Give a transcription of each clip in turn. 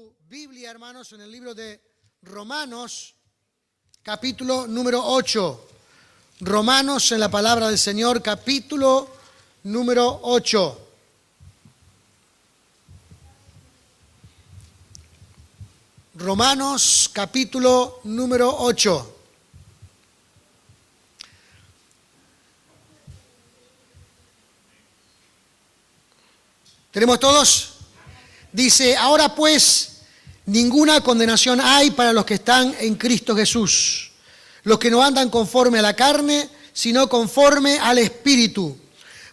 su Biblia, hermanos, en el libro de Romanos, capítulo número 8. Romanos, en la palabra del Señor, capítulo número 8. Romanos, capítulo número 8. ¿Tenemos todos? Dice, ahora pues, ninguna condenación hay para los que están en Cristo Jesús, los que no andan conforme a la carne, sino conforme al Espíritu.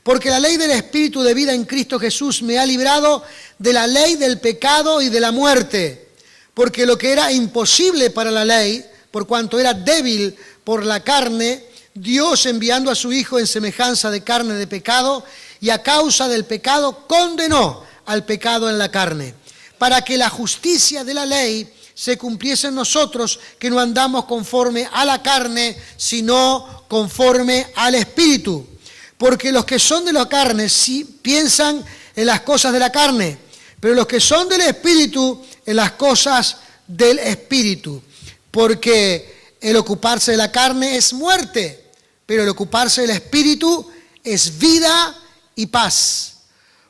Porque la ley del Espíritu de vida en Cristo Jesús me ha librado de la ley del pecado y de la muerte. Porque lo que era imposible para la ley, por cuanto era débil por la carne, Dios enviando a su Hijo en semejanza de carne de pecado, y a causa del pecado condenó al pecado en la carne, para que la justicia de la ley se cumpliese en nosotros, que no andamos conforme a la carne, sino conforme al Espíritu. Porque los que son de la carne sí piensan en las cosas de la carne, pero los que son del Espíritu en las cosas del Espíritu. Porque el ocuparse de la carne es muerte, pero el ocuparse del Espíritu es vida y paz.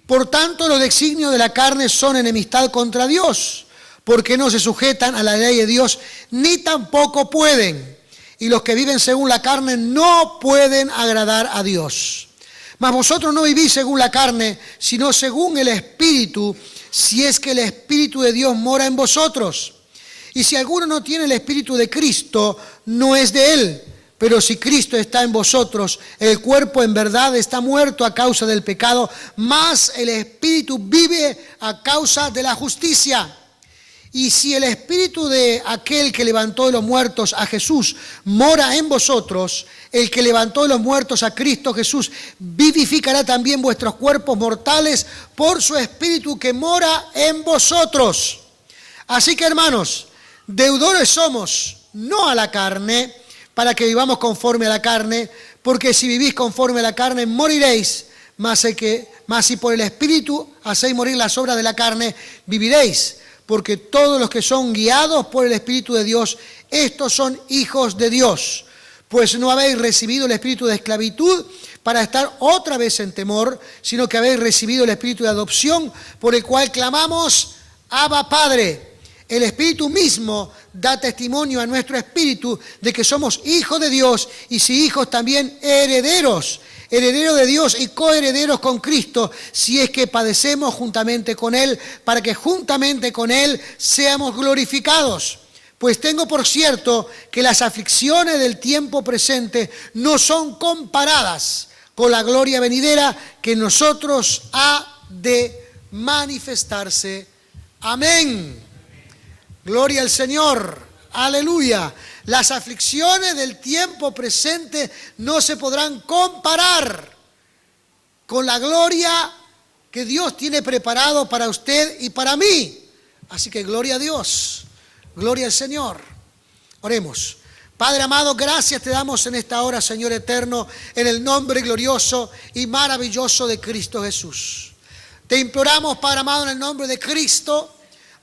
Por tanto, los designios de la carne son enemistad contra Dios, porque no se sujetan a la ley de Dios, ni tampoco pueden. Y los que viven según la carne no pueden agradar a Dios. Mas vosotros no vivís según la carne, sino según el Espíritu, si es que el Espíritu de Dios mora en vosotros. Y si alguno no tiene el Espíritu de Cristo, no es de él. Pero si Cristo está en vosotros, el cuerpo en verdad está muerto a causa del pecado, mas el Espíritu vive a causa de la justicia. Y si el Espíritu de aquel que levantó de los muertos a Jesús mora en vosotros, el que levantó de los muertos a Cristo Jesús vivificará también vuestros cuerpos mortales por su Espíritu que mora en vosotros. Así que, hermanos, deudores somos, no a la carne, para que vivamos conforme a la carne, porque si vivís conforme a la carne, moriréis, mas si por el Espíritu hacéis morir las obras de la carne, viviréis. Porque todos los que son guiados por el Espíritu de Dios, estos son hijos de Dios. Pues no habéis recibido el espíritu de esclavitud para estar otra vez en temor, sino que habéis recibido el espíritu de adopción, por el cual clamamos, Abba Padre. El Espíritu mismo da testimonio a nuestro espíritu de que somos hijos de Dios, y si hijos también herederos, herederos de Dios y coherederos con Cristo, si es que padecemos juntamente con Él, para que juntamente con Él seamos glorificados. Pues tengo por cierto que las aflicciones del tiempo presente no son comparadas con la gloria venidera que en nosotros ha de manifestarse. Amén. Gloria al Señor, aleluya. Las aflicciones del tiempo presente no se podrán comparar con la gloria que Dios tiene preparado para usted y para mí. Así que gloria a Dios, gloria al Señor. Oremos. Padre amado, gracias te damos en esta hora, Señor eterno, en el nombre glorioso y maravilloso de Cristo Jesús. Te imploramos, Padre amado, en el nombre de Cristo,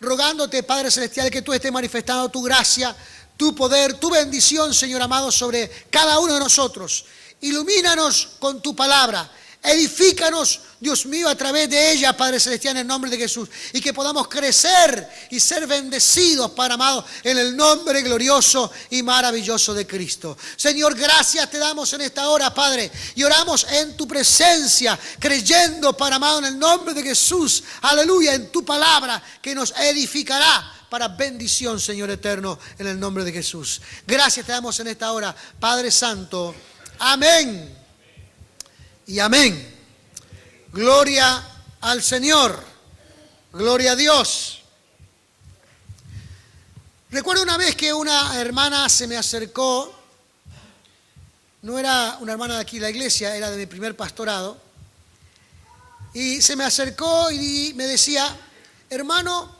rogándote, Padre Celestial, que tú estés manifestando tu gracia, tu poder, tu bendición, Señor amado, sobre cada uno de nosotros. Ilumínanos con tu palabra. Edifícanos, Dios mío, a través de ella, Padre Celestial, en el nombre de Jesús. Y que podamos crecer y ser bendecidos, Padre amado, en el nombre glorioso y maravilloso de Cristo. Señor, gracias te damos en esta hora, Padre. Y oramos en tu presencia, creyendo, Padre amado, en el nombre de Jesús. Aleluya, en tu palabra que nos edificará para bendición, Señor eterno, en el nombre de Jesús. Gracias te damos en esta hora, Padre Santo. Amén. Y amén. Gloria al Señor. Gloria a Dios. Recuerdo una vez que una hermana se me acercó. No era una hermana de aquí de la iglesia, era de mi primer pastorado. Y se me acercó y me decía, hermano,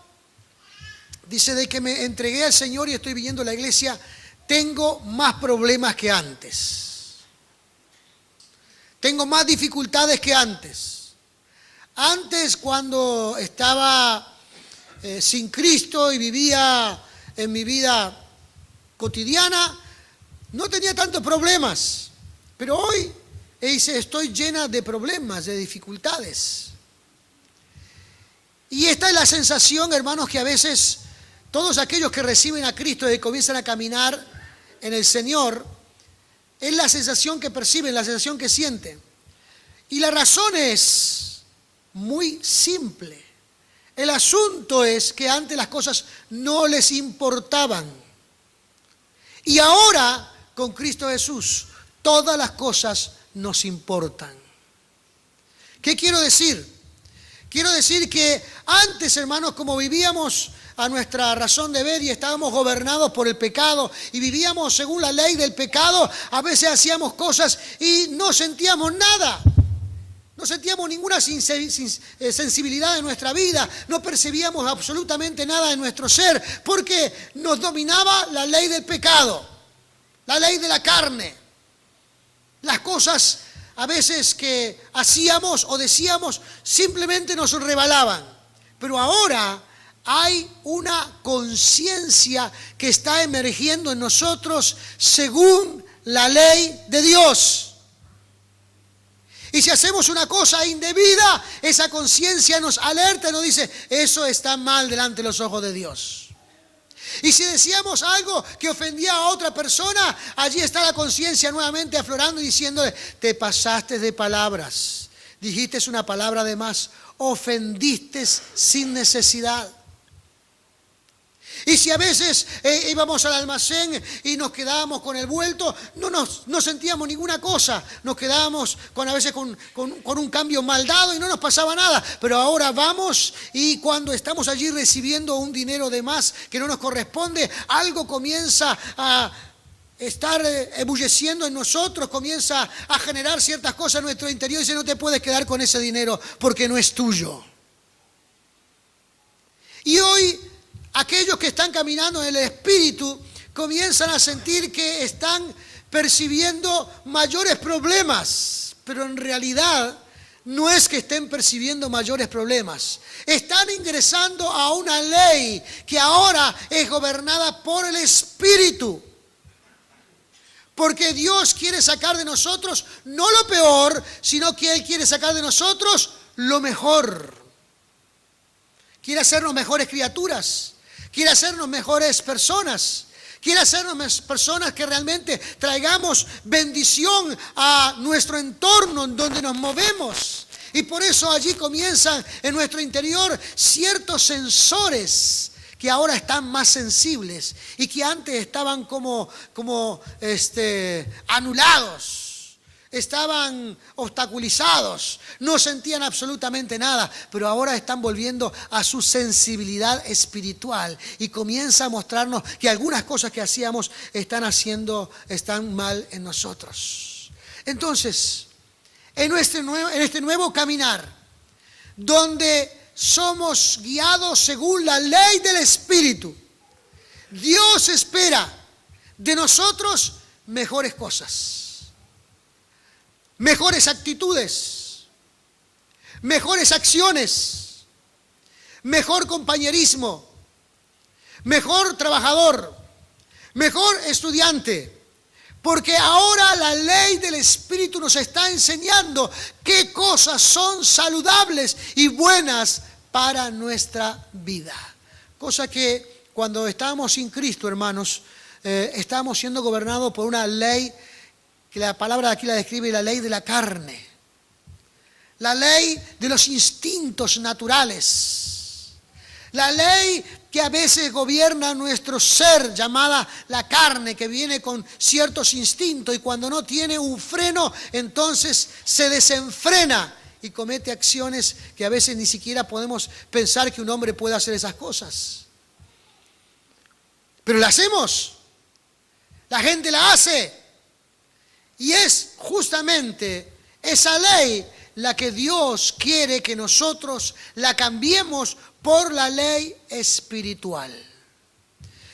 dice, de que me entregué al Señor y estoy viniendo a la iglesia, tengo más problemas que antes. Tengo más dificultades que antes. Antes, cuando estaba sin Cristo y vivía en mi vida cotidiana, no tenía tantos problemas. Pero hoy estoy llena de problemas, de dificultades. Y esta es la sensación, hermanos, que a veces todos aquellos que reciben a Cristo y comienzan a caminar en el Señor, es la sensación que perciben, la sensación que sienten. Y la razón es muy simple. El asunto es que antes las cosas no les importaban. Y ahora, con Cristo Jesús, todas las cosas nos importan. ¿Qué quiero decir? Quiero decir que antes, hermanos, como vivíamos a nuestra razón de ver y estábamos gobernados por el pecado y vivíamos según la ley del pecado, a veces hacíamos cosas y no sentíamos nada. No sentíamos ninguna sensibilidad en nuestra vida, no percibíamos absolutamente nada en nuestro ser, porque nos dominaba la ley del pecado, la ley de la carne. Las cosas a veces que hacíamos o decíamos simplemente nos rebalaban. Pero ahora hay una conciencia que está emergiendo en nosotros según la ley de Dios. Y si hacemos una cosa indebida, esa conciencia nos alerta y nos dice, eso está mal delante de los ojos de Dios. Y si decíamos algo que ofendía a otra persona, allí está la conciencia nuevamente aflorando y diciéndole, te pasaste de palabras, dijiste una palabra de más, ofendiste sin necesidad. Y si a veces íbamos al almacén y nos quedábamos con el vuelto, no sentíamos ninguna cosa. Nos quedábamos a veces con un cambio mal dado y no nos pasaba nada. Pero ahora vamos y cuando estamos allí recibiendo un dinero de más que no nos corresponde, algo comienza a estar ebulleciendo en nosotros, comienza a generar ciertas cosas en nuestro interior y dice, no te puedes quedar con ese dinero porque no es tuyo. Y hoy aquellos que están caminando en el Espíritu comienzan a sentir que están percibiendo mayores problemas, pero en realidad no es que estén percibiendo mayores problemas. Están ingresando a una ley que ahora es gobernada por el Espíritu. Porque Dios quiere sacar de nosotros no lo peor, sino que Él quiere sacar de nosotros lo mejor. Quiere hacernos mejores criaturas. Quiere hacernos mejores personas. Quiere hacernos personas que realmente traigamos bendición a nuestro entorno en donde nos movemos. Y por eso allí comienzan en nuestro interior ciertos sensores que ahora están más sensibles y que antes estaban como anulados. Estaban obstaculizados, no sentían absolutamente nada, pero ahora están volviendo a su sensibilidad espiritual y comienza a mostrarnos que algunas cosas que hacíamos están mal en nosotros. Entonces, en este nuevo caminar, donde somos guiados según la ley del Espíritu, Dios espera de nosotros mejores cosas. Mejores actitudes, mejores acciones, mejor compañerismo, mejor trabajador, mejor estudiante. Porque ahora la ley del Espíritu nos está enseñando qué cosas son saludables y buenas para nuestra vida. Cosa que cuando estábamos sin Cristo, hermanos, estábamos siendo gobernados por una ley que la palabra de aquí la describe, la ley de la carne, la ley de los instintos naturales, la ley que a veces gobierna nuestro ser, llamada la carne, que viene con ciertos instintos y cuando no tiene un freno, entonces se desenfrena y comete acciones que a veces ni siquiera podemos pensar que un hombre pueda hacer esas cosas. Pero la hacemos, la gente la hace. Y es justamente esa ley la que Dios quiere que nosotros la cambiemos por la ley espiritual.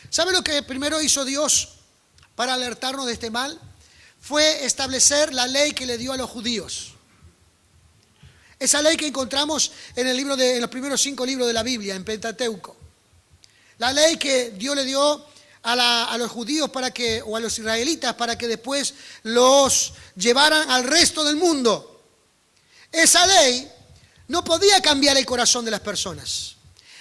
¿Sabe lo que primero hizo Dios para alertarnos de este mal? Fue establecer la ley que le dio a los judíos. Esa ley que encontramos en los primeros 5 libros de la Biblia, en Pentateuco. La ley que Dios le dio a los judíos o a los israelitas para que después los llevaran al resto del mundo. Esa ley no podía cambiar el corazón de las personas.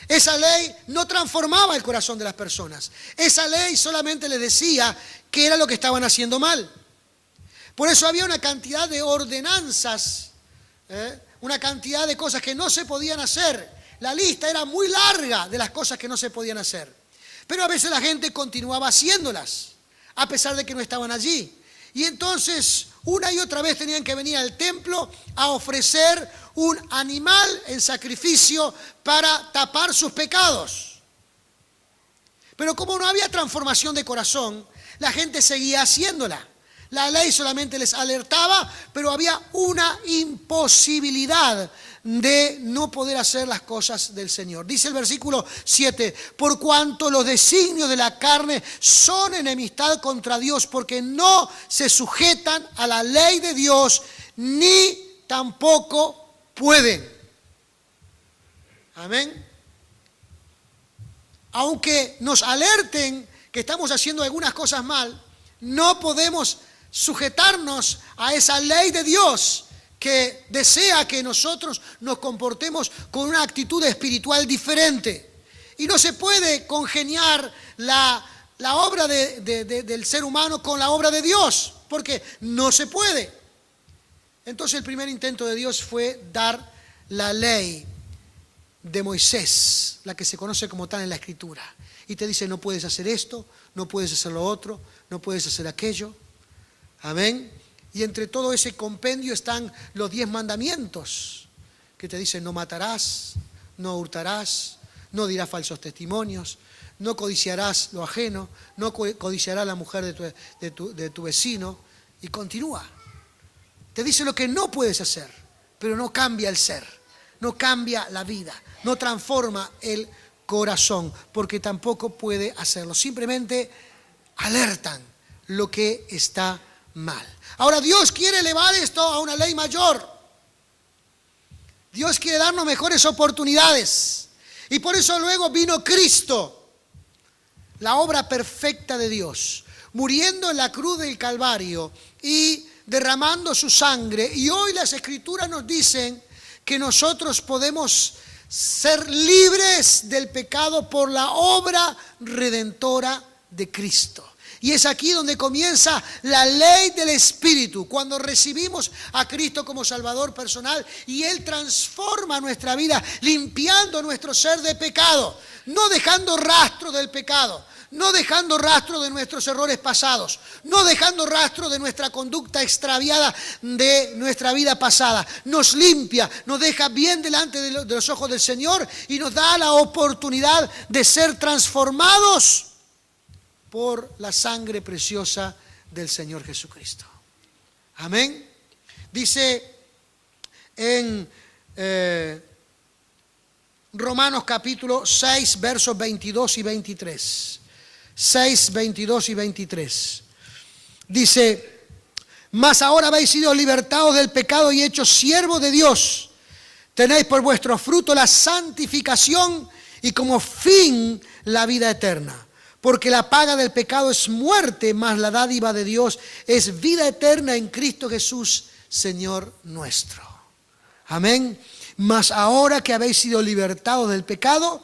Esa ley no transformaba el corazón de las personas. Esa ley solamente les decía qué era lo que estaban haciendo mal. Por eso había una cantidad de ordenanzas, una cantidad de cosas que no se podían hacer. La lista era muy larga de las cosas que no se podían hacer. Pero a veces la gente continuaba haciéndolas, a pesar de que no estaban allí. Y entonces, una y otra vez tenían que venir al templo a ofrecer un animal en sacrificio para tapar sus pecados. Pero como no había transformación de corazón, la gente seguía haciéndola. La ley solamente les alertaba, pero había una imposibilidad de no poder hacer las cosas del Señor. Dice el versículo 7, por cuanto los designios de la carne son enemistad contra Dios, porque no se sujetan a la ley de Dios, ni tampoco pueden. Amén. Aunque nos alerten que estamos haciendo algunas cosas mal, no podemos sujetarnos a esa ley de Dios que desea que nosotros nos comportemos con una actitud espiritual diferente. Y no se puede congeniar la obra del ser humano con la obra de Dios, porque no se puede. Entonces el primer intento de Dios fue dar la ley de Moisés, la que se conoce como tal en la Escritura. Y te dice, no puedes hacer esto, no puedes hacer lo otro, no puedes hacer aquello. Amén. Y entre todo ese compendio están los 10 mandamientos que te dicen: no matarás, no hurtarás, no dirás falsos testimonios, no codiciarás lo ajeno, no codiciarás la mujer de tu vecino. Y continúa. Te dice lo que no puedes hacer, pero no cambia el ser, no cambia la vida, no transforma el corazón, porque tampoco puede hacerlo. Simplemente alertan lo que está mal. Ahora Dios quiere elevar esto a una ley mayor. Dios quiere darnos mejores oportunidades. Y por eso luego vino Cristo, la obra perfecta de Dios, muriendo en la cruz del Calvario y derramando su sangre. Y hoy las Escrituras nos dicen que nosotros podemos ser libres del pecado por la obra redentora de Cristo. Y es aquí donde comienza la ley del Espíritu, cuando recibimos a Cristo como Salvador personal y Él transforma nuestra vida, limpiando nuestro ser de pecado, no dejando rastro del pecado, no dejando rastro de nuestros errores pasados, no dejando rastro de nuestra conducta extraviada de nuestra vida pasada. Nos limpia, nos deja bien delante de los ojos del Señor y nos da la oportunidad de ser transformados por la sangre preciosa del Señor Jesucristo. Amén. Dice en Romanos capítulo 6, versos 22 y 23. 6, 22 y 23. Dice: mas ahora habéis sido libertados del pecado y hechos siervos de Dios. Tenéis por vuestro fruto la santificación y como fin la vida eterna. Porque la paga del pecado es muerte, mas la dádiva de Dios es vida eterna en Cristo Jesús, Señor nuestro. Amén. Mas ahora que habéis sido libertados del pecado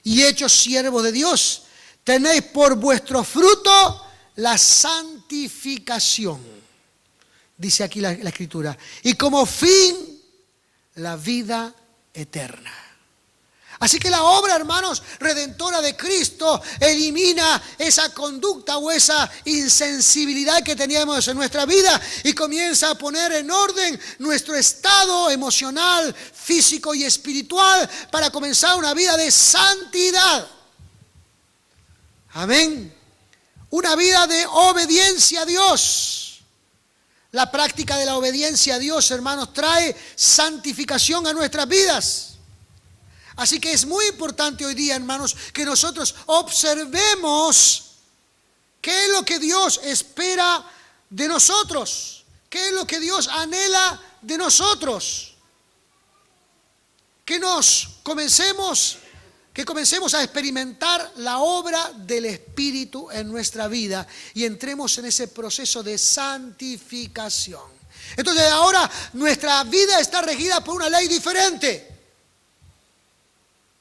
y hechos siervos de Dios, tenéis por vuestro fruto la santificación. Dice aquí la Escritura. Y como fin, la vida eterna. Así que la obra, hermanos, redentora de Cristo elimina esa conducta o esa insensibilidad que teníamos en nuestra vida y comienza a poner en orden nuestro estado emocional, físico y espiritual para comenzar una vida de santidad. Amén. Una vida de obediencia a Dios. La práctica de la obediencia a Dios, hermanos, trae santificación a nuestras vidas. Así que es muy importante hoy día, hermanos, que nosotros observemos qué es lo que Dios espera de nosotros, qué es lo que Dios anhela de nosotros. que comencemos a experimentar la obra del Espíritu en nuestra vida y entremos en ese proceso de santificación. Entonces ahora nuestra vida está regida por una ley diferente.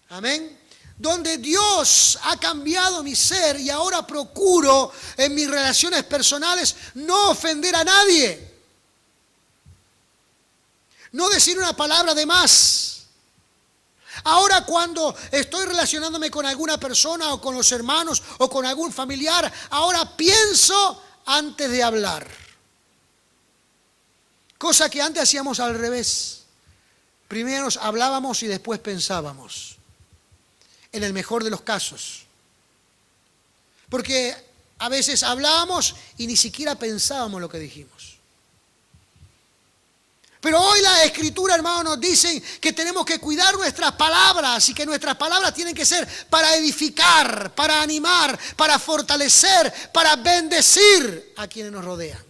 Amén. Donde Dios ha cambiado mi ser y ahora procuro en mis relaciones personales no ofender a nadie. No decir una palabra de más. Ahora cuando estoy relacionándome con alguna persona o con los hermanos o con algún familiar, ahora pienso antes de hablar. Cosa que antes hacíamos al revés. Primero hablábamos y después pensábamos. En el mejor de los casos. Porque a veces hablábamos y ni siquiera pensábamos lo que dijimos. Pero hoy la Escritura, hermanos, nos dice que tenemos que cuidar nuestras palabras y que nuestras palabras tienen que ser para edificar, para animar, para fortalecer, para bendecir a quienes nos rodean.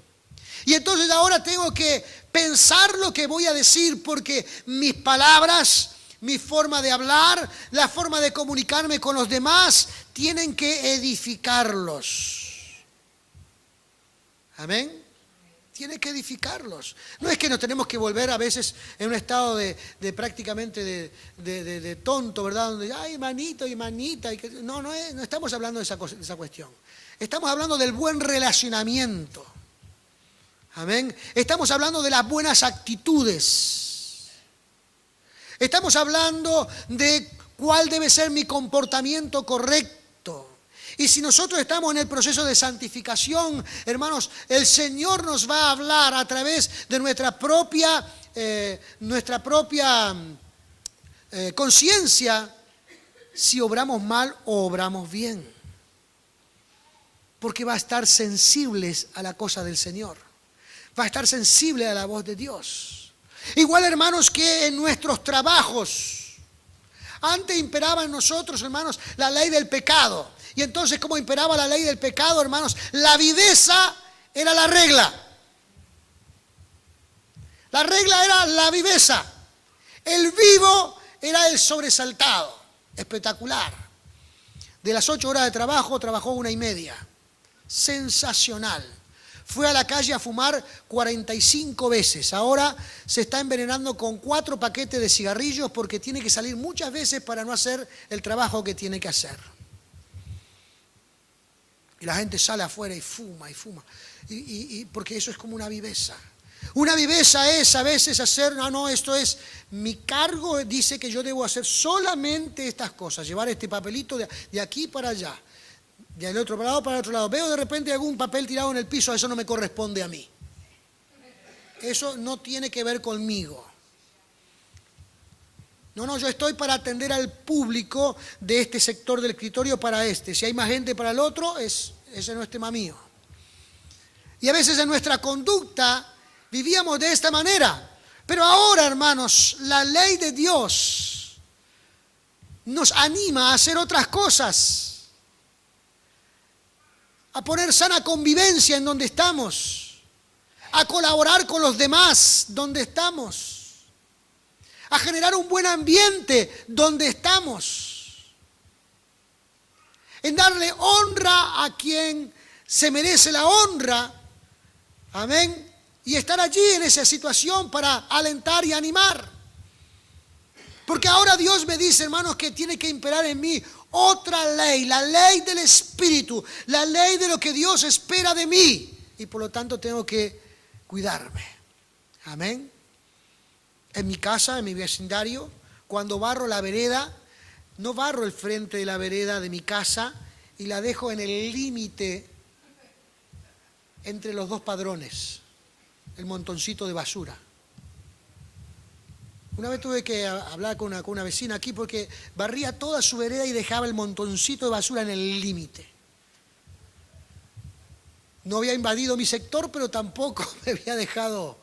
Y entonces ahora tengo que pensar lo que voy a decir porque mis palabras, mi forma de hablar, la forma de comunicarme con los demás, tienen que edificarlos. Amén. Tiene que edificarlos. No es que nos tenemos que volver a veces en un estado de prácticamente de tonto, ¿verdad? Donde, ay, manito y manita. No estamos hablando de esa cuestión. Estamos hablando del buen relacionamiento. Amén. Estamos hablando de las buenas actitudes. Estamos hablando de cuál debe ser mi comportamiento correcto. Y si nosotros estamos en el proceso de santificación, hermanos, el Señor nos va a hablar a través de nuestra propia conciencia si obramos mal o obramos bien. Porque va a estar sensibles a la cosa del Señor. Va a estar sensible a la voz de Dios. Igual, hermanos, que en nuestros trabajos. Antes imperaba en nosotros, hermanos, la ley del pecado. Y entonces, ¿cómo imperaba la ley del pecado, hermanos? La viveza era la regla. La regla era la viveza. El vivo era el sobresaltado. Espectacular. De las 8 horas de trabajo, trabajó 1:30. Sensacional. Fue a la calle a fumar 45 veces. Ahora se está envenenando con 4 paquetes de cigarrillos porque tiene que salir muchas veces para no hacer el trabajo que tiene que hacer. Y la gente sale afuera y fuma y fuma. Y porque eso es como una viveza. Una viveza es a veces hacer, esto es mi cargo, dice que yo debo hacer solamente estas cosas. Llevar este papelito de aquí para allá. Del otro lado para el otro lado. Veo de repente algún papel tirado en el piso, eso no me corresponde a mí. Eso no tiene que ver conmigo. No, yo estoy para atender al público de este sector del escritorio para este. Si hay más gente para el otro, ese no es tema mío. Y a veces en nuestra conducta vivíamos de esta manera. Pero ahora, hermanos, la ley de Dios nos anima a hacer otras cosas. A poner sana convivencia en donde estamos. A colaborar con los demás donde estamos. A generar un buen ambiente donde estamos. En darle honra a quien se merece la honra. Amén. Y estar allí en esa situación para alentar y animar. Porque ahora Dios me dice, hermanos, que tiene que imperar en mí otra ley, la ley del Espíritu, la ley de lo que Dios espera de mí. Y por lo tanto tengo que cuidarme. Amén. En mi casa, en mi vecindario, cuando barro la vereda, no barro el frente de la vereda de mi casa y la dejo en el límite entre los 2 padrones, el montoncito de basura. Una vez tuve que hablar con una vecina aquí porque barría toda su vereda y dejaba el montoncito de basura en el límite. No había invadido mi sector, pero tampoco me había dejado.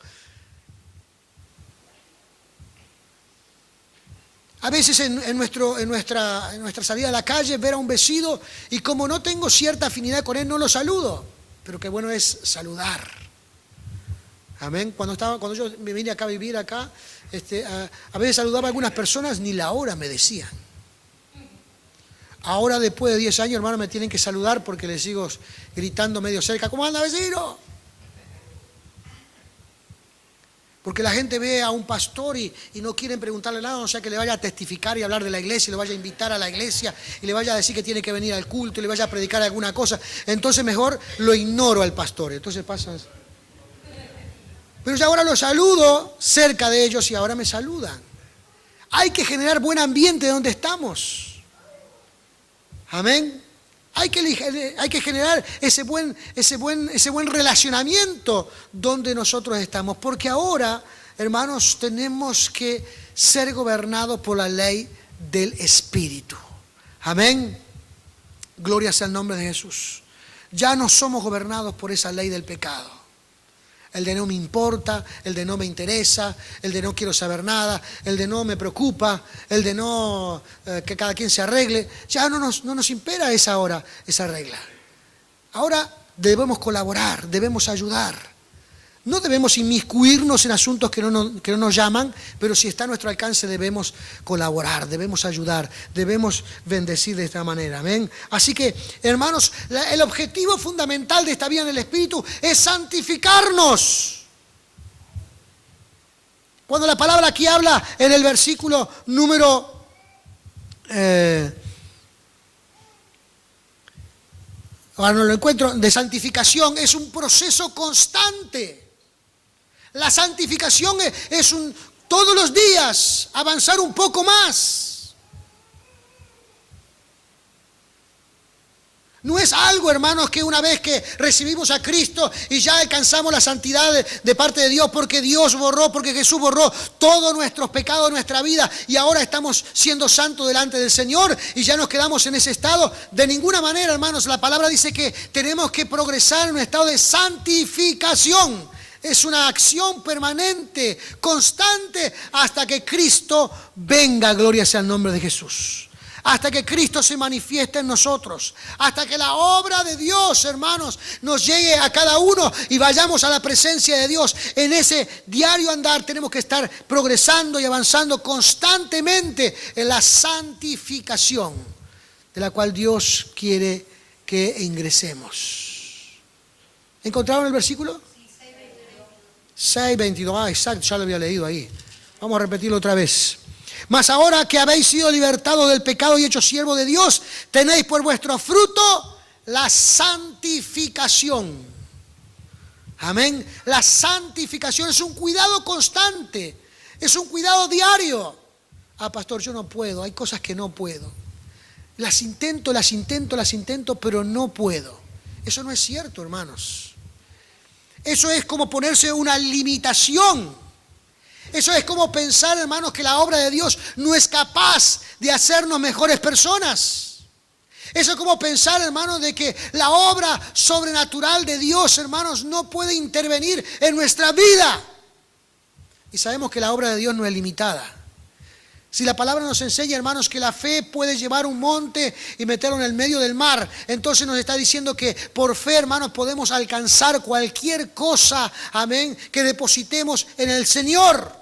A veces en nuestra salida a la calle, ver a un vecino y como no tengo cierta afinidad con él, no lo saludo. Pero qué bueno es saludar. Amén. Cuando yo me vine acá a vivir acá, a veces saludaba a algunas personas, ni la hora me decían. Ahora después de 10 años, hermano, me tienen que saludar porque les sigo gritando medio cerca, ¿cómo anda, vecino? Porque la gente ve a un pastor y no quieren preguntarle nada, o sea, que le vaya a testificar y hablar de la iglesia, y le vaya a invitar a la iglesia, y le vaya a decir que tiene que venir al culto, y le vaya a predicar alguna cosa. Entonces mejor lo ignoro al pastor. Entonces pasan. Pero yo ahora lo saludo cerca de ellos y ahora me saludan. Hay que generar buen ambiente donde estamos. Amén. Hay que generar ese buen relacionamiento donde nosotros estamos. Porque ahora, hermanos, tenemos que ser gobernados por la ley del Espíritu. Amén. Gloria sea el nombre de Jesús. Ya no somos gobernados por esa ley del pecado. El de no me importa, el de no me interesa, el de no quiero saber nada, el de no me preocupa, el de no que cada quien se arregle. Ya no nos impera esa regla. Ahora debemos colaborar, debemos ayudar. No debemos inmiscuirnos en asuntos que no nos llaman, pero si está a nuestro alcance debemos colaborar, debemos ayudar, debemos bendecir de esta manera. Amén. Así que, hermanos, el objetivo fundamental de esta vida en el Espíritu es santificarnos. Cuando la palabra aquí habla en el versículo número ahora no lo encuentro, de santificación, es un proceso constante. La santificación es todos los días avanzar un poco más. No es algo, hermanos, que una vez que recibimos a Cristo y ya alcanzamos la santidad de parte de Dios porque Jesús borró todos nuestros pecados de nuestra vida y ahora estamos siendo santos delante del Señor y ya nos quedamos en ese estado. De ninguna manera, hermanos, la palabra dice que tenemos que progresar en un estado de santificación. Es una acción permanente, constante, hasta que Cristo venga, gloria sea el nombre de Jesús. Hasta que Cristo se manifieste en nosotros. Hasta que la obra de Dios, hermanos, nos llegue a cada uno y vayamos a la presencia de Dios. En ese diario andar tenemos que estar progresando y avanzando constantemente en la santificación de la cual Dios quiere que ingresemos. ¿Encontraron el versículo? 6:22, exacto, ya lo había leído ahí. Vamos a repetirlo otra vez. Mas ahora que habéis sido libertados del pecado y hechos siervos de Dios, tenéis por vuestro fruto la santificación. Amén. La santificación es un cuidado constante, es un cuidado diario. Pastor, yo no puedo, hay cosas que no puedo. Las intento, pero no puedo. Eso no es cierto, hermanos. Eso es como ponerse una limitación. Eso es como pensar, hermanos, que la obra de Dios no es capaz de hacernos mejores personas. Eso es como pensar, hermanos, de que la obra sobrenatural de Dios, hermanos, no puede intervenir en nuestra vida. Y sabemos que la obra de Dios no es limitada. Si la palabra nos enseña, hermanos, que la fe puede llevar un monte y meterlo en el medio del mar, entonces nos está diciendo que por fe, hermanos, podemos alcanzar cualquier cosa, amén, que depositemos en el Señor.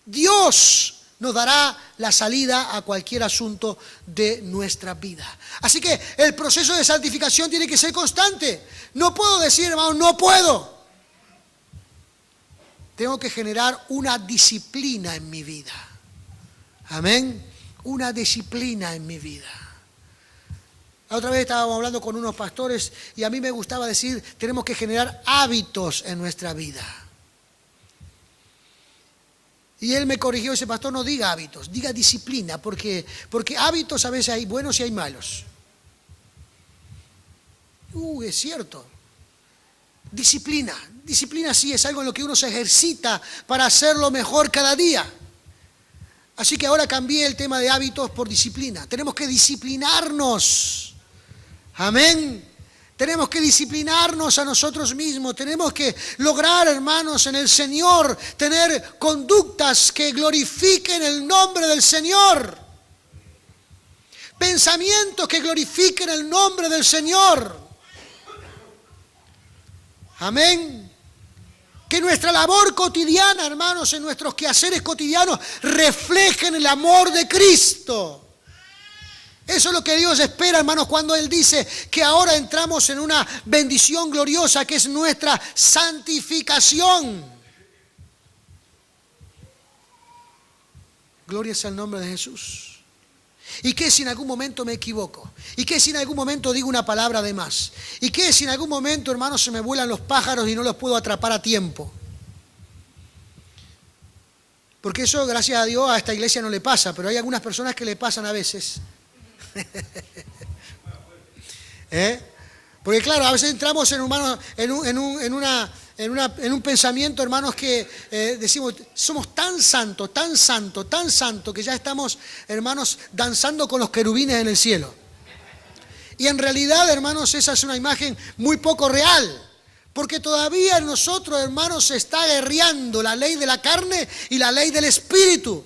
Dios nos dará la salida a cualquier asunto de nuestra vida. Así que el proceso de santificación tiene que ser constante. No puedo decir, hermanos, no puedo. Tengo que generar una disciplina en mi vida. Amén. Una disciplina en mi vida. La otra vez estábamos hablando con unos pastores y a mí me gustaba decir, tenemos que generar hábitos en nuestra vida. Y él me corrigió, ese pastor, no diga hábitos, diga disciplina, porque hábitos a veces hay buenos y hay malos. Es cierto. Disciplina sí es algo en lo que uno se ejercita para hacerlo mejor cada día. Así que ahora cambié el tema de hábitos por disciplina. Tenemos que disciplinarnos. Amén. Tenemos que disciplinarnos a nosotros mismos. Tenemos que lograr, hermanos, en el Señor, tener conductas que glorifiquen el nombre del Señor. Pensamientos que glorifiquen el nombre del Señor. Amén. Que nuestra labor cotidiana, hermanos, en nuestros quehaceres cotidianos, reflejen el amor de Cristo. Eso es lo que Dios espera, hermanos, cuando Él dice que ahora entramos en una bendición gloriosa que es nuestra santificación. Gloria sea el nombre de Jesús. ¿Y qué si en algún momento me equivoco? ¿Y qué si en algún momento digo una palabra de más? ¿Y qué si en algún momento, hermanos, se me vuelan los pájaros y no los puedo atrapar a tiempo? Porque eso, gracias a Dios, a esta iglesia no le pasa, pero hay algunas personas que le pasan a veces. Porque claro, a veces entramos en un pensamiento, hermanos, que decimos, somos tan santos, que ya estamos, hermanos, danzando con los querubines en el cielo. Y en realidad, hermanos, esa es una imagen muy poco real. Porque todavía en nosotros, hermanos, se está guerreando la ley de la carne y la ley del espíritu.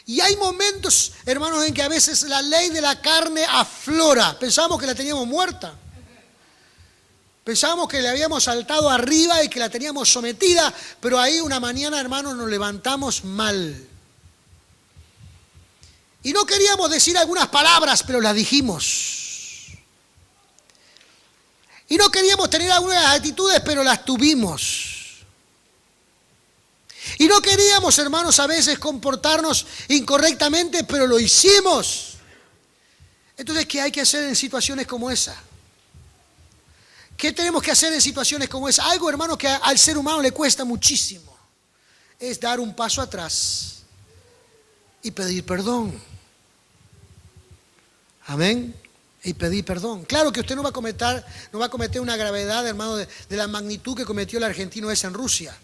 Y hay momentos, hermanos, en que a veces la ley de la carne aflora. Pensamos que la teníamos muerta. Pensábamos que le habíamos saltado arriba y que la teníamos sometida, pero ahí una mañana, hermanos, nos levantamos mal. Y no queríamos decir algunas palabras, pero las dijimos. Y no queríamos tener algunas actitudes, pero las tuvimos. Y no queríamos, hermanos, a veces comportarnos incorrectamente, pero lo hicimos. Entonces, ¿qué hay que hacer en situaciones como esa? ¿Qué tenemos que hacer en situaciones como esa? Algo, hermano, que al ser humano le cuesta muchísimo. Es dar un paso atrás y pedir perdón. Amén. Y pedir perdón. Claro que usted no va a cometer una gravedad, hermano, de la magnitud que cometió el argentino ese en Rusia.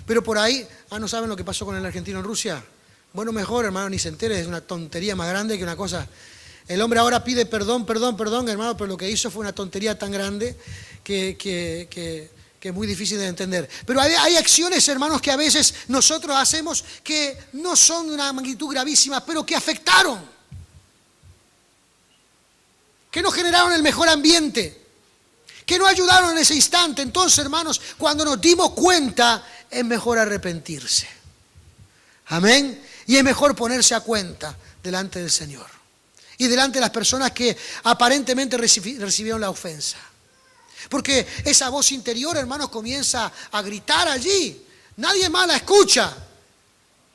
Pero por ahí, ¿no saben lo que pasó con el argentino en Rusia? Bueno, mejor, hermano, ni se entere, es una tontería más grande que una cosa. El hombre ahora pide perdón, hermano, pero lo que hizo fue una tontería tan grande que es muy difícil de entender. Pero hay acciones, hermanos, que a veces nosotros hacemos que no son de una magnitud gravísima, pero que afectaron. Que no generaron el mejor ambiente. Que no ayudaron en ese instante. Entonces, hermanos, cuando nos dimos cuenta, es mejor arrepentirse. Amén. Y es mejor ponerse a cuenta delante del Señor. Y delante de las personas que aparentemente recibieron la ofensa. Porque esa voz interior, hermanos, comienza a gritar allí. Nadie más la escucha,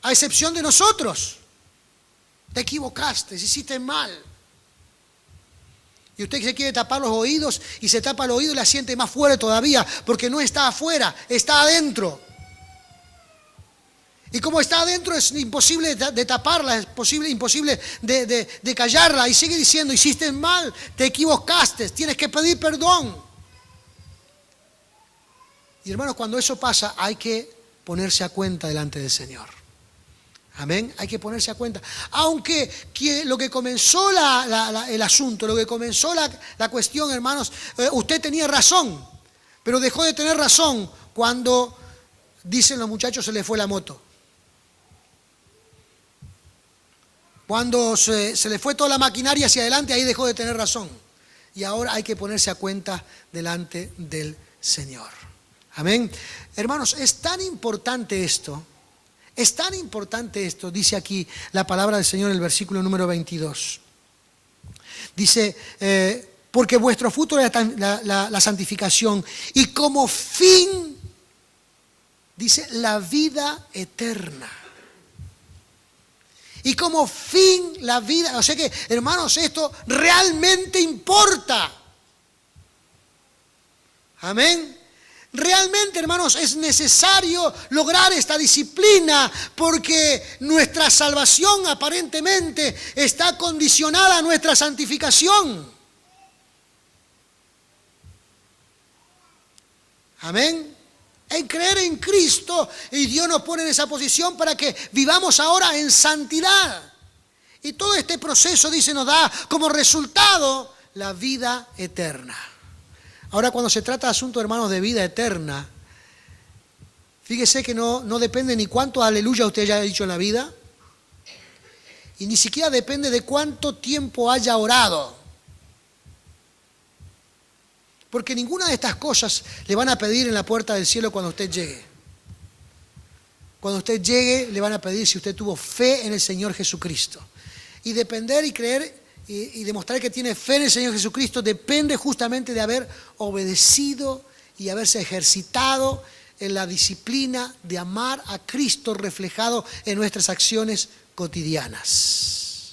a excepción de nosotros. Te equivocaste, hiciste mal. Y usted se quiere tapar los oídos y se tapa el oído y la siente más fuerte todavía, porque no está afuera, está adentro. Y como está adentro es imposible de taparla, es imposible de callarla. Y sigue diciendo, hiciste mal, te equivocaste, tienes que pedir perdón. Y hermanos, cuando eso pasa hay que ponerse a cuenta delante del Señor. Amén, hay que ponerse a cuenta. Aunque lo que comenzó el asunto, lo que comenzó la cuestión, hermanos, usted tenía razón, pero dejó de tener razón cuando, dicen los muchachos, se le fue la moto. Cuando se le fue toda la maquinaria hacia adelante, ahí dejó de tener razón. Y ahora hay que ponerse a cuenta delante del Señor. Amén. Hermanos, es tan importante esto, dice aquí la palabra del Señor en el versículo número 22. Dice, porque vuestro fruto es la santificación y como fin, dice, la vida eterna. Y como fin la vida, o sea que, hermanos, esto realmente importa. Amén. Realmente, hermanos, es necesario lograr esta disciplina porque nuestra salvación aparentemente está condicionada a nuestra santificación. Amén. En creer en Cristo, y Dios nos pone en esa posición para que vivamos ahora en santidad. Y todo este proceso, dice, nos da como resultado la vida eterna. Ahora, cuando se trata de asuntos, hermanos, de vida eterna, fíjese que no depende ni cuánto aleluya usted haya dicho en la vida, y ni siquiera depende de cuánto tiempo haya orado. Porque ninguna de estas cosas le van a pedir en la puerta del cielo cuando usted llegue. Cuando usted llegue, le van a pedir si usted tuvo fe en el Señor Jesucristo. Y depender y creer y demostrar que tiene fe en el Señor Jesucristo depende justamente de haber obedecido y haberse ejercitado en la disciplina de amar a Cristo reflejado en nuestras acciones cotidianas.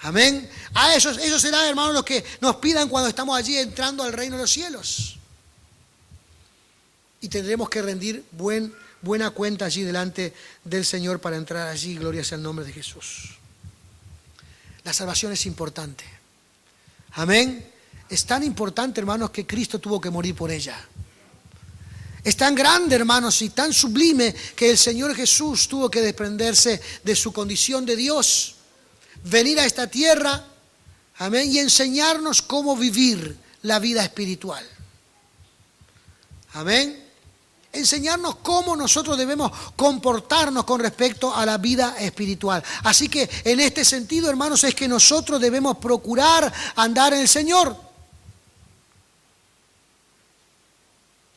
Amén. A ellos serán, hermanos, los que nos pidan cuando estamos allí entrando al reino de los cielos. Y tendremos que rendir buena cuenta allí delante del Señor para entrar allí. Gloria sea el nombre de Jesús. La salvación es importante. Amén. Es tan importante, hermanos, que Cristo tuvo que morir por ella. Es tan grande, hermanos, y tan sublime que el Señor Jesús tuvo que desprenderse de su condición de Dios, venir a esta tierra, amén, y enseñarnos cómo vivir la vida espiritual. Amén. Enseñarnos cómo nosotros debemos comportarnos con respecto a la vida espiritual. Así que en este sentido, hermanos, es que nosotros debemos procurar andar en el Señor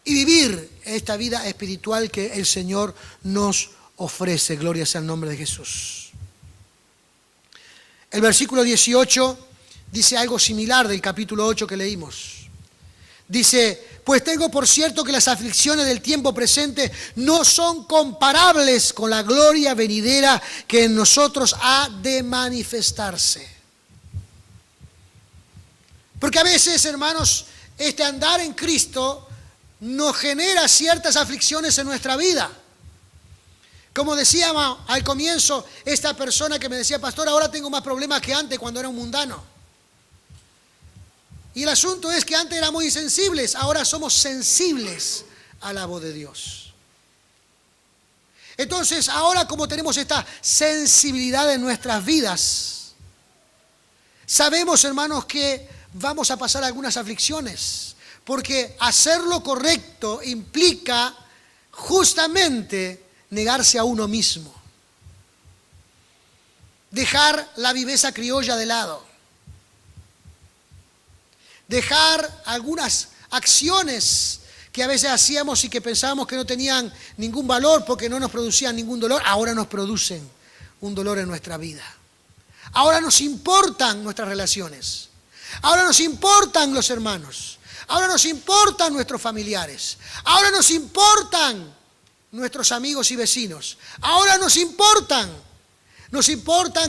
y vivir esta vida espiritual que el Señor nos ofrece. Gloria sea el nombre de Jesús. El versículo 18 dice algo similar del capítulo 8 que leímos. Dice: pues tengo por cierto que las aflicciones del tiempo presente no son comparables con la gloria venidera que en nosotros ha de manifestarse. Porque a veces, hermanos, este andar en Cristo nos genera ciertas aflicciones en nuestra vida. Como decíamos al comienzo, esta persona que me decía: pastor, ahora tengo más problemas que antes cuando era un mundano. Y el asunto es que antes éramos insensibles, ahora somos sensibles a la voz de Dios. Entonces, ahora como tenemos esta sensibilidad en nuestras vidas, sabemos, hermanos, que vamos a pasar algunas aflicciones, porque hacer lo correcto implica justamente negarse a uno mismo, dejar la viveza criolla de lado, dejar algunas acciones que a veces hacíamos y que pensábamos que no tenían ningún valor porque no nos producían ningún dolor, ahora nos producen un dolor en nuestra vida. Ahora nos importan nuestras relaciones, ahora nos importan los hermanos, ahora nos importan nuestros familiares, ahora nos importan nuestros amigos y vecinos, ahora nos importan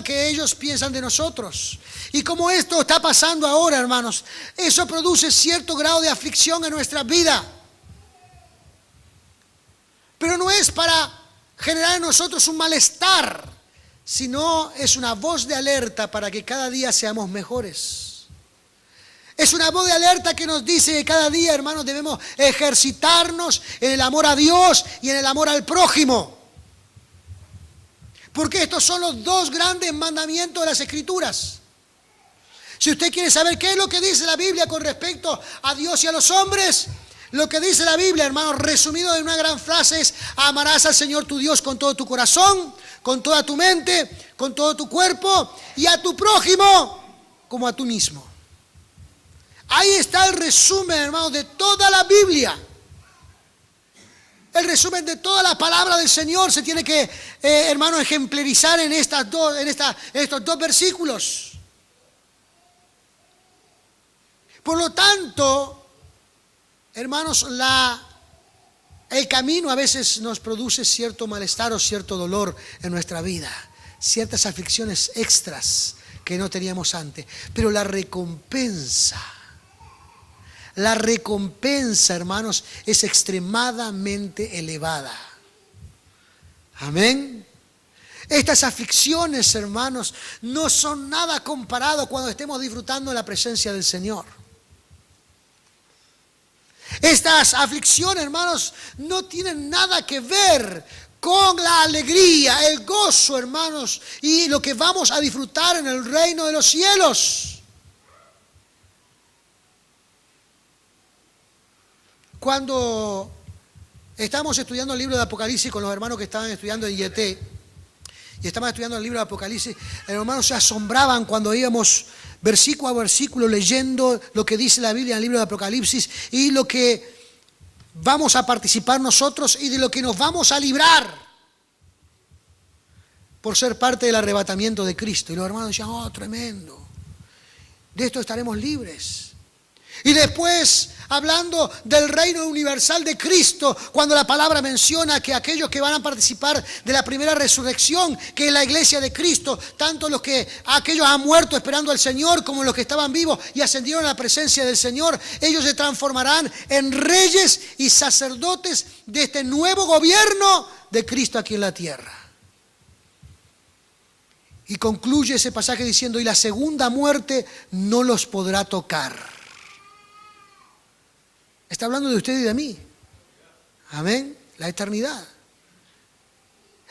que ellos piensan de nosotros. Y como esto está pasando ahora, hermanos, eso produce cierto grado de aflicción en nuestra vida. Pero no es para generar en nosotros un malestar, sino es una voz de alerta para que cada día seamos mejores. Es una voz de alerta que nos dice que cada día, hermanos, debemos ejercitarnos en el amor a Dios y en el amor al prójimo. Porque estos son los dos grandes mandamientos de las Escrituras. Si usted quiere saber qué es lo que dice la Biblia con respecto a Dios y a los hombres, lo que dice la Biblia, hermano, resumido en una gran frase es: amarás al Señor tu Dios con todo tu corazón, con toda tu mente, con todo tu cuerpo, y a tu prójimo como a tú mismo. Ahí está el resumen, hermano, de toda la Biblia. El resumen de toda la palabra del Señor se tiene que, hermano, ejemplarizar en estos dos versículos. Por lo tanto, hermanos, el camino a veces nos produce cierto malestar o cierto dolor en nuestra vida, ciertas aflicciones extras que no teníamos antes. Pero la recompensa, hermanos, es extremadamente elevada. Amén. Estas aflicciones, hermanos, no son nada comparado cuando estemos disfrutando de la presencia del Señor. Estas aflicciones, hermanos, no tienen nada que ver con la alegría, el gozo, hermanos, y lo que vamos a disfrutar en el reino de los cielos. Cuando estamos estudiando el libro de Apocalipsis con los hermanos que estaban estudiando en IET, y estaban estudiando el libro de Apocalipsis, los hermanos se asombraban cuando versículo a versículo, leyendo lo que dice la Biblia en el libro de Apocalipsis y lo que vamos a participar nosotros y de lo que nos vamos a librar por ser parte del arrebatamiento de Cristo. Y los hermanos decían, oh, tremendo, de esto estaremos libres. Y después, hablando del reino universal de Cristo, cuando la palabra menciona que aquellos que van a participar de la primera resurrección, que es la iglesia de Cristo, tanto aquellos han muerto esperando al Señor, como los que estaban vivos y ascendieron a la presencia del Señor, ellos se transformarán en reyes y sacerdotes de este nuevo gobierno de Cristo aquí en la tierra. Y concluye ese pasaje diciendo, y la segunda muerte no los podrá tocar. Está hablando de usted y de mí. Amén. La eternidad.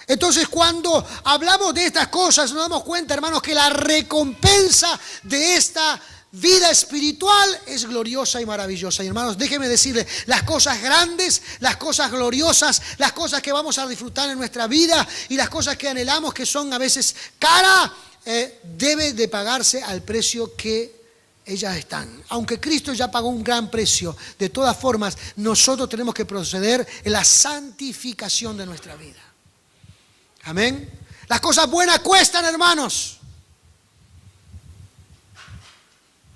Entonces, cuando hablamos de estas cosas, nos damos cuenta, hermanos, que la recompensa de esta vida espiritual es gloriosa y maravillosa. Y hermanos, déjenme decirles, las cosas grandes, las cosas gloriosas, las cosas que vamos a disfrutar en nuestra vida y las cosas que anhelamos, que son a veces caras, debe de pagarse al precio que ellas están. Aunque Cristo ya pagó un gran precio, de todas formas, nosotros tenemos que proceder en la santificación de nuestra vida. Amén. Las cosas buenas cuestan, hermanos.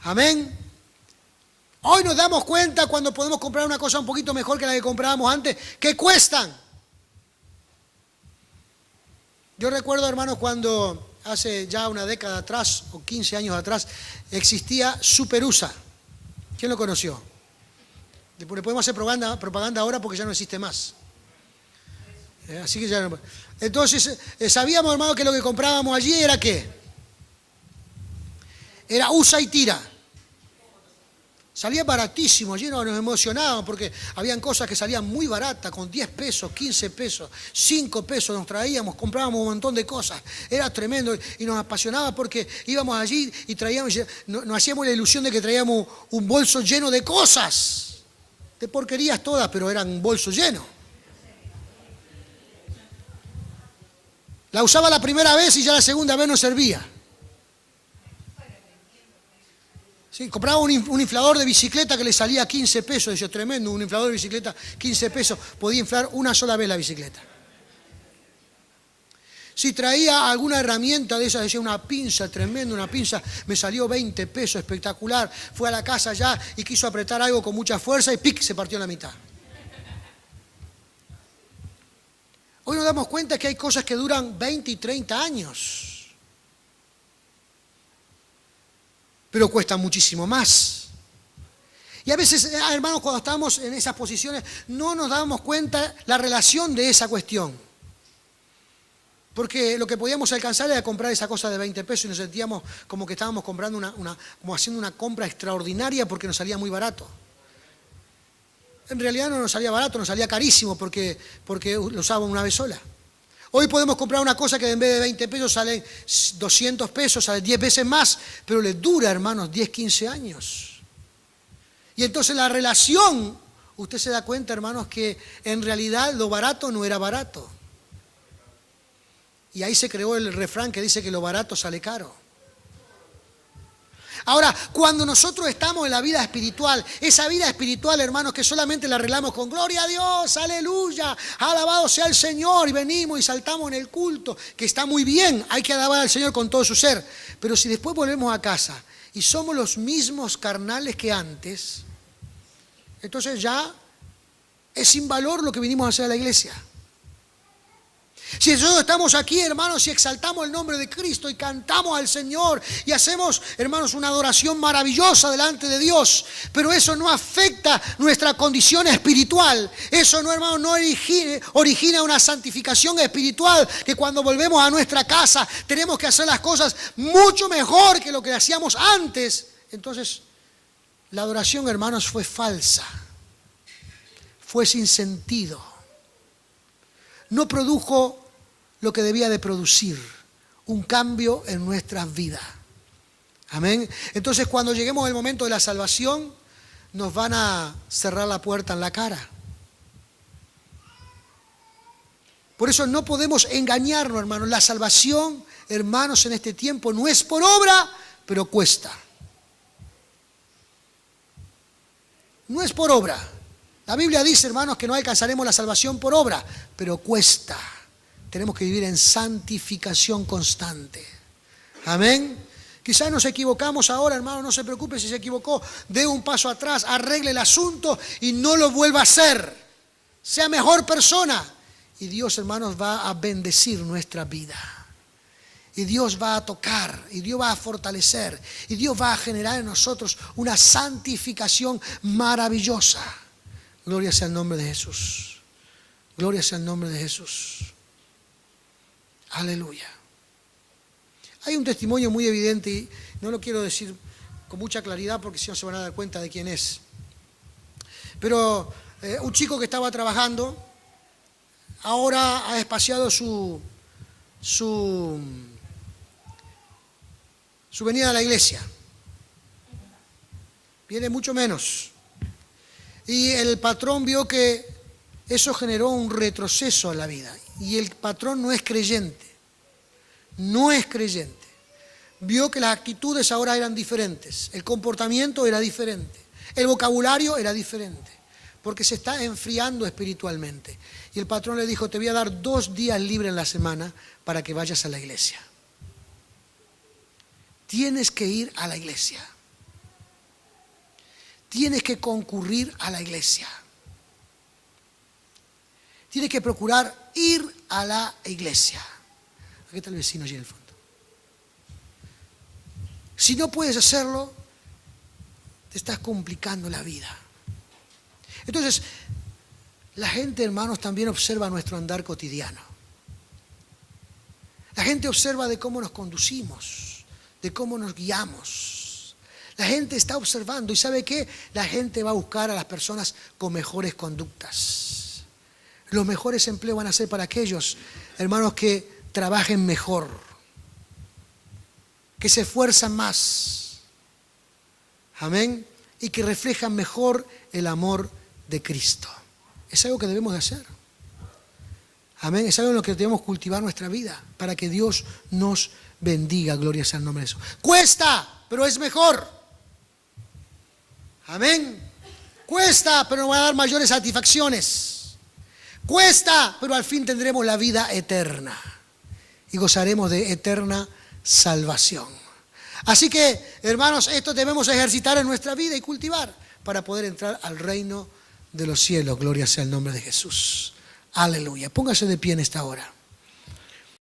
Amén. Hoy nos damos cuenta cuando podemos comprar una cosa un poquito mejor que la que comprábamos antes, que cuestan. Yo recuerdo, hermanos, cuando hace ya una década atrás, o 15 años atrás, existía Super USA. ¿Quién lo conoció? Le podemos hacer propaganda ahora porque ya no existe más. Así que ya no. Entonces, sabíamos, hermano, que lo que comprábamos allí era ¿qué? Era usa y tira. Salía baratísimo, allí nos emocionábamos porque habían cosas que salían muy baratas, con 10 pesos, 15 pesos, 5 pesos nos traíamos, comprábamos un montón de cosas. Era tremendo y nos apasionaba porque íbamos allí y traíamos, nos hacíamos la ilusión de que traíamos un bolso lleno de cosas, de porquerías todas, pero eran un bolso lleno. La usaba la primera vez y ya la segunda vez no servía. Sí, compraba un inflador de bicicleta que le salía 15 pesos, decía, tremendo, un inflador de bicicleta, 15 pesos, podía inflar una sola vez la bicicleta. Si traía alguna herramienta de esas, decía una pinza, tremendo, una pinza, me salió 20 pesos, espectacular. Fue a la casa ya y quiso apretar algo con mucha fuerza y ¡pic! Se partió en la mitad. Hoy nos damos cuenta que hay cosas que duran 20 y 30 años. Pero cuesta muchísimo más. Y a veces, hermanos, cuando estamos en esas posiciones, no nos damos cuenta la relación de esa cuestión. Porque lo que podíamos alcanzar era comprar esa cosa de 20 pesos y nos sentíamos como que estábamos comprando como haciendo una compra extraordinaria porque nos salía muy barato. En realidad no nos salía barato, nos salía carísimo porque lo usábamos una vez sola. Hoy podemos comprar una cosa que en vez de 20 pesos sale 200 pesos, sale 10 veces más, pero le dura, hermanos, 10, 15 años. Y entonces la relación, usted se da cuenta, hermanos, que en realidad lo barato no era barato. Y ahí se creó el refrán que dice que lo barato sale caro. Ahora, cuando nosotros estamos en la vida espiritual, esa vida espiritual, hermanos, que solamente la arreglamos con gloria a Dios, aleluya, alabado sea el Señor, y venimos y saltamos en el culto, que está muy bien, hay que alabar al Señor con todo su ser, pero si después volvemos a casa y somos los mismos carnales que antes, entonces ya es sin valor lo que vinimos a hacer a la iglesia. Si nosotros estamos aquí, hermanos, y exaltamos el nombre de Cristo y cantamos al Señor y hacemos, hermanos, una adoración maravillosa delante de Dios, pero eso no afecta nuestra condición espiritual. Eso no, hermanos, no origina una santificación espiritual, que cuando volvemos a nuestra casa tenemos que hacer las cosas mucho mejor que lo que hacíamos antes. Entonces, la adoración, hermanos, fue falsa, fue sin sentido. No produjo lo que debía de producir, un cambio en nuestras vidas. Amén. Entonces, cuando lleguemos al momento de la salvación, nos van a cerrar la puerta en la cara. Por eso no podemos engañarnos, hermanos. La salvación, hermanos, en este tiempo no es por obra, pero cuesta. No es por obra. La Biblia dice, hermanos, que no alcanzaremos la salvación por obra, pero cuesta. Tenemos que vivir en santificación constante. Amén. Quizás nos equivocamos ahora, hermano, no se preocupe si se equivocó. Dé un paso atrás, arregle el asunto y no lo vuelva a hacer. Sea mejor persona. Y Dios, hermanos, va a bendecir nuestra vida. Y Dios va a tocar, y Dios va a fortalecer, y Dios va a generar en nosotros una santificación maravillosa. Gloria sea el nombre de Jesús. Gloria sea el nombre de Jesús. Aleluya. Hay un testimonio muy evidente y no lo quiero decir con mucha claridad porque si no se van a dar cuenta de quién es. Pero un chico que estaba trabajando ahora ha espaciado su venida a la iglesia. Viene mucho menos. Y el patrón vio que eso generó un retroceso en la vida. Y el patrón no es creyente. No es creyente. Vio que las actitudes ahora eran diferentes. El comportamiento era diferente. El vocabulario era diferente. Porque se está enfriando espiritualmente. Y el patrón le dijo, te voy a dar 2 días libres en la semana para que vayas a la iglesia. Tienes que ir a la iglesia. Tienes que concurrir a la iglesia. Tienes que procurar ir a la iglesia. Aquí está el vecino allí en el fondo. Si no puedes hacerlo, te estás complicando la vida. Entonces, la gente, hermanos, también observa nuestro andar cotidiano. La gente observa de cómo nos conducimos, de cómo nos guiamos. La gente está observando y ¿sabe qué? La gente va a buscar a las personas con mejores conductas. Los mejores empleos van a ser para aquellos, hermanos, que trabajen mejor, que se esfuerzan más, amén, y que reflejan mejor el amor de Cristo. Es algo que debemos de hacer, amén, es algo en lo que debemos cultivar nuestra vida, para que Dios nos bendiga, gloria sea el nombre de Jesús. Cuesta, pero es mejor, amén, cuesta, pero nos va a dar mayores satisfacciones, cuesta, pero al fin tendremos la vida eterna. Y gozaremos de eterna salvación. Así que, hermanos, esto debemos ejercitar en nuestra vida y cultivar para poder entrar al reino de los cielos. Gloria sea el nombre de Jesús. Aleluya. Póngase de pie en esta hora.